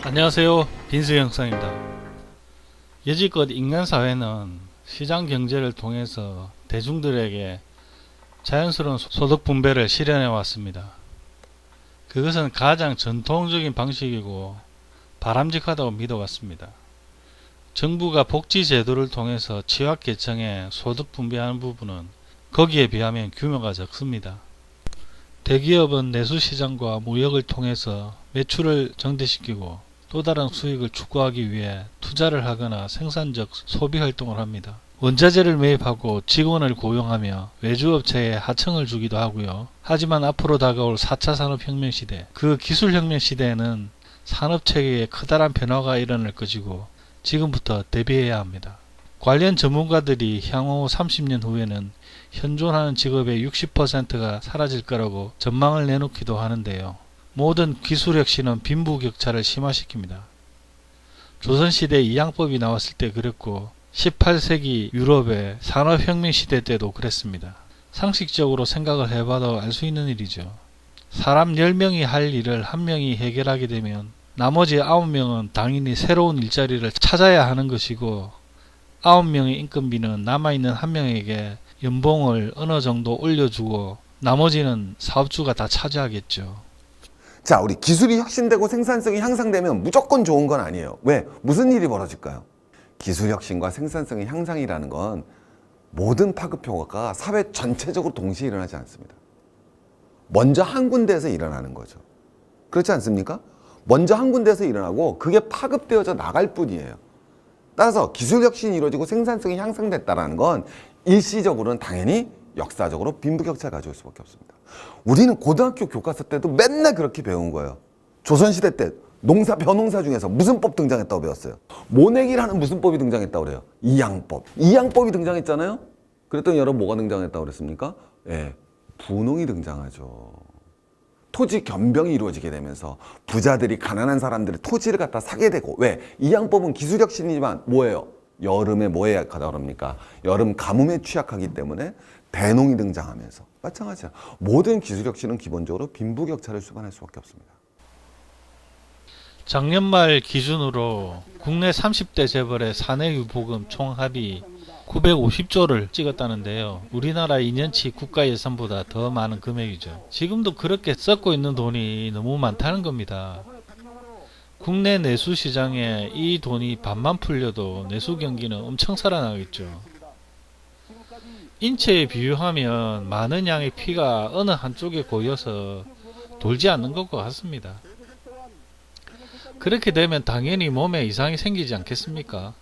안녕하세요. 빈스 형사입니다. 여지껏 인간사회는 시장 경제를 통해서 대중들에게 자연스러운 소득 분배를 실현해 왔습니다. 그것은 가장 전통적인 방식이고 바람직하다고 믿어왔습니다. 정부가 복지 제도를 통해서 취약계층에 소득 분배하는 부분은 거기에 비하면 규모가 적습니다. 대기업은 내수시장과 무역을 통해서 매출을 증대시키고 또 다른 수익을 추구하기 위해 투자를 하거나 생산적 소비 활동을 합니다. 원자재를 매입하고 직원을 고용하며 외주업체에 하청을 주기도 하고요. 하지만 앞으로 다가올 4차 산업혁명 시대, 그 기술혁명 시대에는 산업체계에 커다란 변화가 일어날 것이고 지금부터 대비해야 합니다. 관련 전문가들이 향후 30년 후에는 현존하는 직업의 60%가 사라질 거라고 전망을 내놓기도 하는데요. 모든 기술혁신은 빈부격차를 심화시킵니다. 조선시대 이양법이 나왔을 때 그랬고 18세기 유럽의 산업혁명 시대 때도 그랬습니다. 상식적으로 생각을 해봐도 알 수 있는 일이죠. 사람 10명이 할 일을 1명이 해결하게 되면 나머지 9명은 당연히 새로운 일자리를 찾아야 하는 것이고 9명의 인건비는 남아있는 1명에게 연봉을 어느 정도 올려주고 나머지는 사업주가 다 차지하겠죠. 자, 우리 기술이 혁신되고 생산성이 향상되면 무조건 좋은 건 아니에요. 왜? 무슨 일이 벌어질까요? 기술 혁신과 생산성의 향상이라는 건 모든 파급 효과가 사회 전체적으로 동시에 일어나지 않습니다. 먼저 한 군데에서 일어나는 거죠. 그렇지 않습니까? 먼저 한 군데에서 일어나고 그게 파급되어져 나갈 뿐이에요. 따라서 기술 혁신이 이루어지고 생산성이 향상됐다는 건 일시적으로는 당연히 역사적으로 빈부격차를 가져올 수밖에 없습니다. 우리는 고등학교 교과서 때도 맨날 그렇게 배운 거예요. 조선시대 때 벼농사 중에서 무슨 법 등장했다고 배웠어요? 모내기라는 무슨 법이 등장했다고 그래요? 이양법. 이양법이 등장했잖아요? 그랬더니 여러분 뭐가 등장했다고 그랬습니까? 예, 분홍이 등장하죠. 토지 겸병이 이루어지게 되면서 부자들이 가난한 사람들의 토지를 갖다 사게 되고, 왜? 이양법은 기술혁신이지만 뭐예요? 여름에 뭐에 약하다 그럽니까? 여름 가뭄에 취약하기 때문에 대농이 등장하면서 마찬가지야. 모든 기술혁신은 기본적으로 빈부격차를 수반할 수밖에 없습니다. 작년 말 기준으로 국내 30대 재벌의 사내유보금 총합이 950조를 찍었다는데요. 우리나라 2년치 국가 예산보다 더 많은 금액이죠. 지금도 그렇게 썼고 있는 돈이 너무 많다는 겁니다. 국내 내수 시장에 이 돈이 반만 풀려도 내수 경기는 엄청 살아나겠죠. 인체에 비유하면 많은 양의 피가 어느 한쪽에 고여서 돌지 않는 것과 같습니다. 그렇게 되면 당연히 몸에 이상이 생기지 않겠습니까?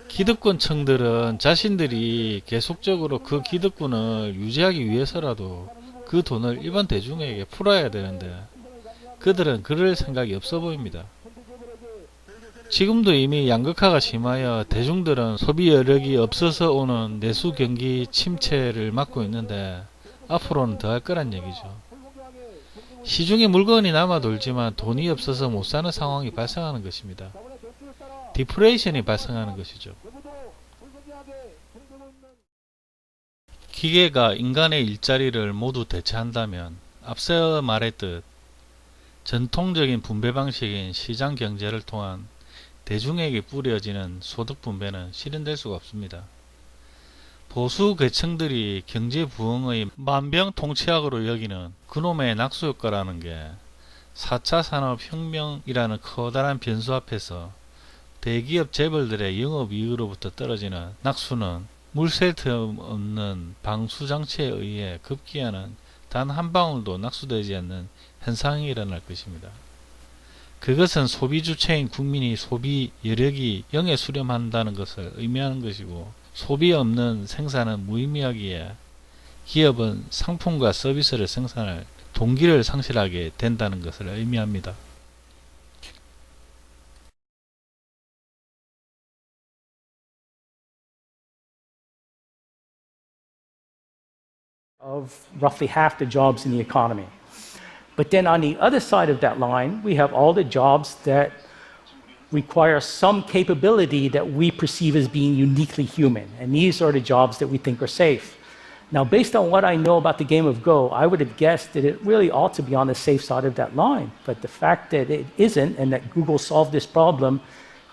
기득권층들은 자신들이 계속적으로 그 기득권을 유지하기 위해서라도 그 돈을 일반 대중에게 풀어야 되는데 그들은 그럴 생각이 없어 보입니다. 지금도 이미 양극화가 심하여 대중들은 소비 여력이 없어서 오는 내수 경기 침체를 맞고 있는데 앞으로는 더 할 거란 얘기죠. 시중에 물건이 남아 돌지만 돈이 없어서 못 사는 상황이 발생하는 것입니다. 디플레이션이 발생하는 것이죠. 기계가 인간의 일자리를 모두 대체한다면 앞서 말했듯 전통적인 분배 방식인 시장 경제를 통한 대중에게 뿌려지는 소득 분배는 실현될 수가 없습니다. 보수 계층들이 경제 부흥의 만병통치약으로 여기는 그놈의 낙수효과라는 게 4차 산업혁명이라는 커다란 변수 앞에서 대기업 재벌들의 영업이익으로부터 떨어지는 낙수는 물샐 틈 없는 방수장치에 의해 급기야는 단 한 방울도 낙수되지 않는 현상이 일어날 것입니다. 그것은 소비 주체인 국민이 소비 여력이 0에 수렴한다는 것을 의미하는 것이고 소비 없는 생산은 무의미하기에 기업은 상품과 서비스를 생산할 동기를 상실하게 된다는 것을 의미합니다. Of roughly half the jobs in the economy. But then on the other side of that line, we have all the jobs that require some capability that we perceive as being uniquely human. And these are the jobs that we think are safe. Now, based on what I know about the game of Go, I would have guessed that it really ought to be on the safe side of that line. But the fact that it isn't and that Google solved this problem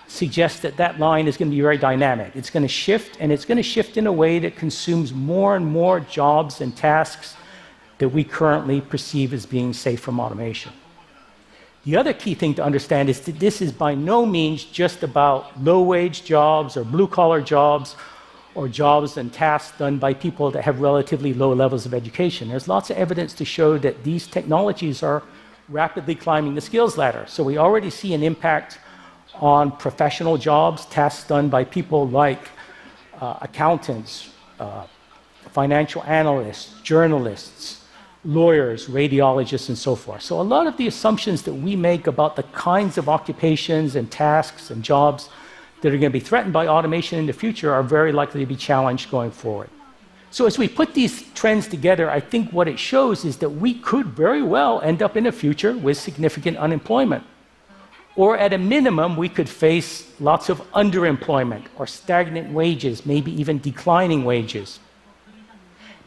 suggests that that line is going to be very dynamic. It's going to shift, and it's going to shift in a way that consumes more and more jobs and tasks that we currently perceive as being safe from automation. The other key thing to understand is that this is by no means just about low-wage jobs or blue-collar jobs or jobs and tasks done by people that have relatively low levels of education. There's lots of evidence to show that these technologies are rapidly climbing the skills ladder. So we already see an impact on professional jobs, tasks done by people like accountants, financial analysts, journalists, lawyers, radiologists, and so forth. So a lot of the assumptions that we make about the kinds of occupations and tasks and jobs that are going to be threatened by automation in the future are very likely to be challenged going forward. So as we put these trends together, I think what it shows is that we could very well end up in a future with significant unemployment. Or at a minimum, we could face lots of underemployment or stagnant wages, maybe even declining wages.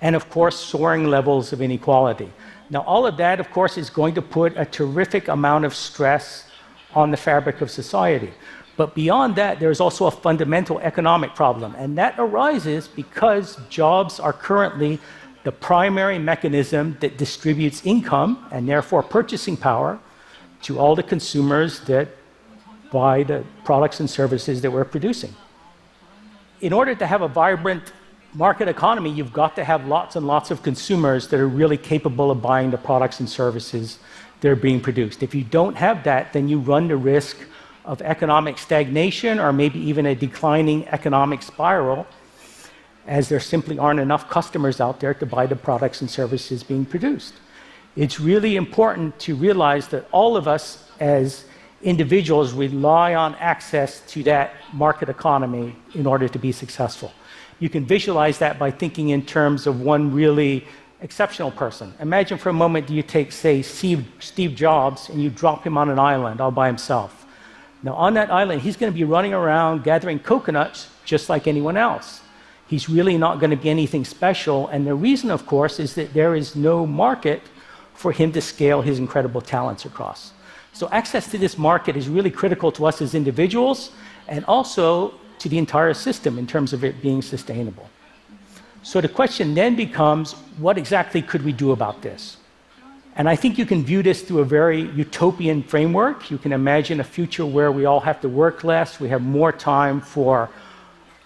And of course, soaring levels of inequality. Now, all of that, of course, is going to put a terrific amount of stress on the fabric of society. But beyond that, there's also a fundamental economic problem, and that arises because jobs are currently the primary mechanism that distributes income and therefore purchasing power to all the consumers that buy the products and services that we're producing. In order to have a vibrant market economy, you've got to have lots and lots of consumers that are really capable of buying the products and services that are being produced. If you don't have that, then you run the risk of economic stagnation or maybe even a declining economic spiral, as there simply aren't enough customers out there to buy the products and services being produced. It's really important to realize that all of us as individuals rely on access to that market economy in order to be successful. You can visualize that by thinking in terms of one really exceptional person. Imagine for a moment you take, say, Steve Jobs and you drop him on an island all by himself. Now, on that island, he's going to be running around gathering coconuts just like anyone else. He's really not going to be anything special, and the reason, of course, is that there is no market for him to scale his incredible talents across. So access to this market is really critical to us as individuals and also to the entire system in terms of it being sustainable. So the question then becomes, what exactly could we do about this? And I think you can view this through a very utopian framework. You can imagine a future where we all have to work less, we have more time for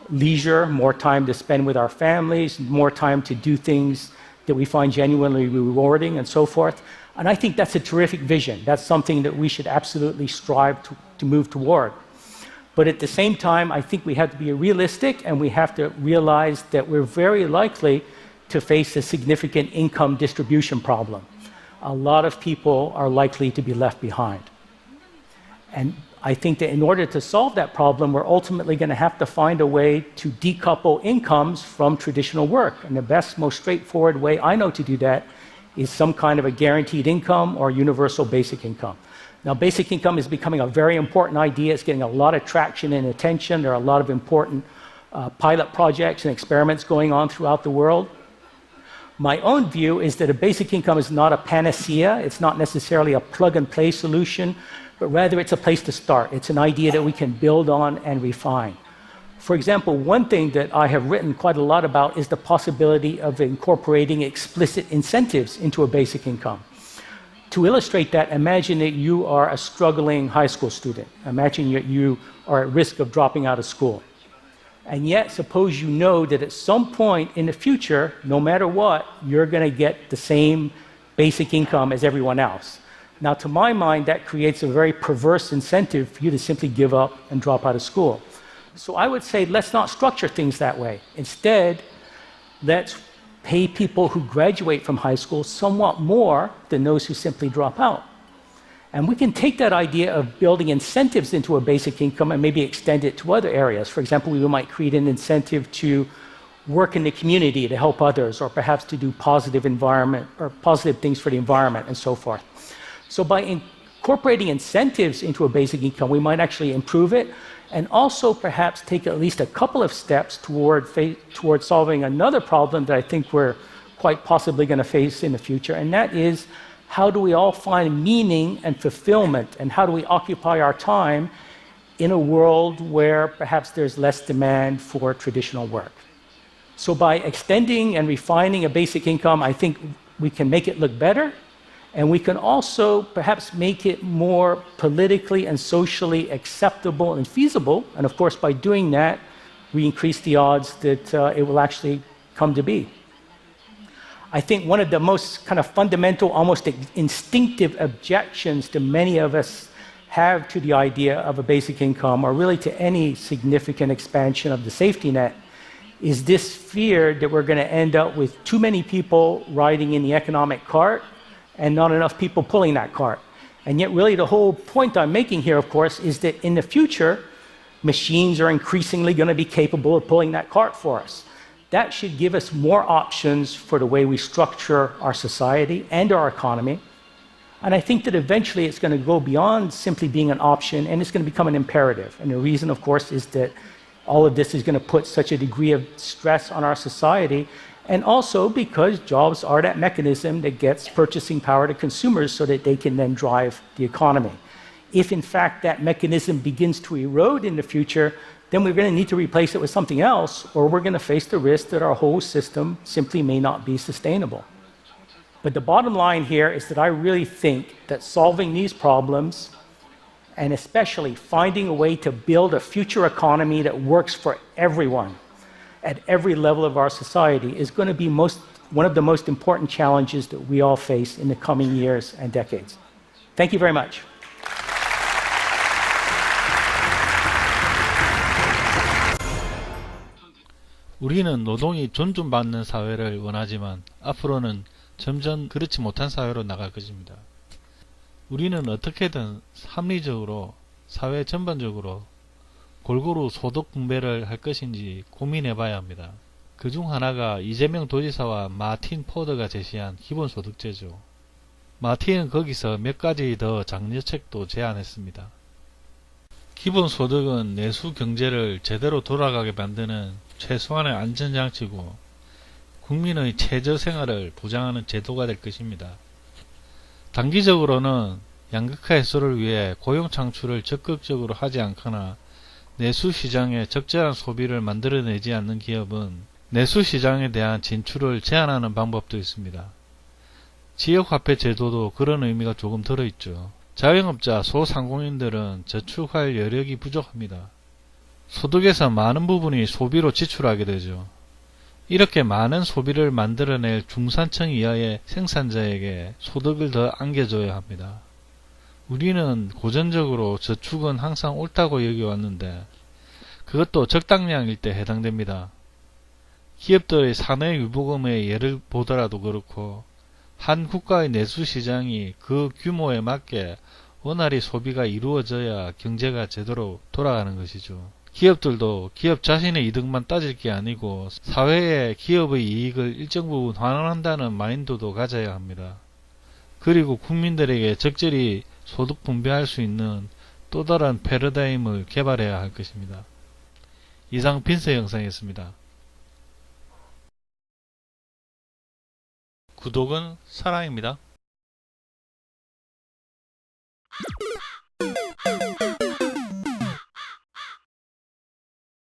leisure, more time to spend with our families, more time to do things that we find genuinely rewarding and so forth. And I think that's a terrific vision. That's something that we should absolutely strive to move toward. But at the same time, I think we have to be realistic and we have to realize that we're very likely to face a significant income distribution problem. A lot of people are likely to be left behind. And I think that in order to solve that problem, we're ultimately going to have to find a way to decouple incomes from traditional work. And the best, most straightforward way I know to do that is some kind of a guaranteed income or universal basic income. Now, basic income is becoming a very important idea. It's getting a lot of traction and attention. There are a lot of important pilot projects and experiments going on throughout the world. My own view is that a basic income is not a panacea. It's not necessarily a plug-and-play solution, but rather it's a place to start. It's an idea that we can build on and refine. For example, one thing that I have written quite a lot about is the possibility of incorporating explicit incentives into a basic income. To illustrate that, imagine that you are a struggling high school student. Imagine that you are at risk of dropping out of school. And yet, suppose you know that at some point in the future, no matter what, you're going to get the same basic income as everyone else. Now, to my mind, that creates a very perverse incentive for you to simply give up and drop out of school. So I would say, let's not structure things that way. Instead, let's pay people who graduate from high school somewhat more than those who simply drop out. And we can take that idea of building incentives into a basic income and maybe extend it to other areas. For example, we might create an incentive to work in the community to help others, or perhaps to do positive things for the environment and so forth. So by incorporating incentives into a basic income, we might actually improve it and also perhaps take at least a couple of steps toward solving another problem that I think we're quite possibly going to face in the future, and that is how do we all find meaning and fulfillment, and how do we occupy our time in a world where perhaps there's less demand for traditional work. So by extending and refining a basic income, I think we can make it look better, and we can also perhaps make it more politically and socially acceptable and feasible. And of course, by doing that, we increase the odds that it will actually come to be. I think one of the most kind of fundamental, almost instinctive objections that many of us have to the idea of a basic income, or really to any significant expansion of the safety net, is this fear that we're going to end up with too many people riding in the economic cart and not enough people pulling that cart. And yet really the whole point I'm making here, of course, is that in the future, machines are increasingly going to be capable of pulling that cart for us. That should give us more options for the way we structure our society and our economy. And I think that eventually it's going to go beyond simply being an option, and it's going to become an imperative. And the reason, of course, is that all of this is going to put such a degree of stress on our society, and also because jobs are that mechanism that gets purchasing power to consumers so that they can then drive the economy. If, in fact, that mechanism begins to erode in the future, then we're going to need to replace it with something else, or we're going to face the risk that our whole system simply may not be sustainable. But the bottom line here is that I really think that solving these problems, and especially finding a way to build a future economy that works for everyone at every level of our society, is going to be one of the most important challenges that we all face in the coming years and decades. Thank you very much. 우리는 노동이 존중받는 사회를 원하지만 앞으로는 점점 그렇지 못한 사회로 나갈 것입니다. 우리는 어떻게든 합리적으로 사회 전반적으로 골고루 소득 분배를 할 것인지 고민해 봐야 합니다. 그중 하나가 이재명 도지사와 마틴 포드가 제시한 기본소득제죠. 마틴은 거기서 몇 가지 더 장려책도 제안했습니다. 기본소득은 내수 경제를 제대로 돌아가게 만드는 최소한의 안전장치고 국민의 최저생활을 보장하는 제도가 될 것입니다. 단기적으로는 양극화 해소를 위해 고용 창출을 적극적으로 하지 않거나 내수시장에 적절한 소비를 만들어내지 않는 기업은 내수시장에 대한 진출을 제한하는 방법도 있습니다. 지역화폐 제도도 그런 의미가 조금 들어있죠. 자영업자, 소상공인들은 저축할 여력이 부족합니다. 소득에서 많은 부분이 소비로 지출하게 되죠. 이렇게 많은 소비를 만들어낼 중산층 이하의 생산자에게 소득을 더 안겨줘야 합니다. 우리는 고전적으로 저축은 항상 옳다고 여겨왔는데 그것도 적당량일 때 해당됩니다. 기업들의 사내유보금의 예를 보더라도 그렇고 한 국가의 내수시장이 그 규모에 맞게 원활히 소비가 이루어져야 경제가 제대로 돌아가는 것이죠. 기업들도 기업 자신의 이득만 따질 게 아니고 사회에 기업의 이익을 일정 부분 환원한다는 마인드도 가져야 합니다. 그리고 국민들에게 적절히 소득 분배할 수 있는 또 다른 패러다임을 개발해야 할 것입니다. 이상 빈서 영상이었습니다. 구독은 사랑입니다.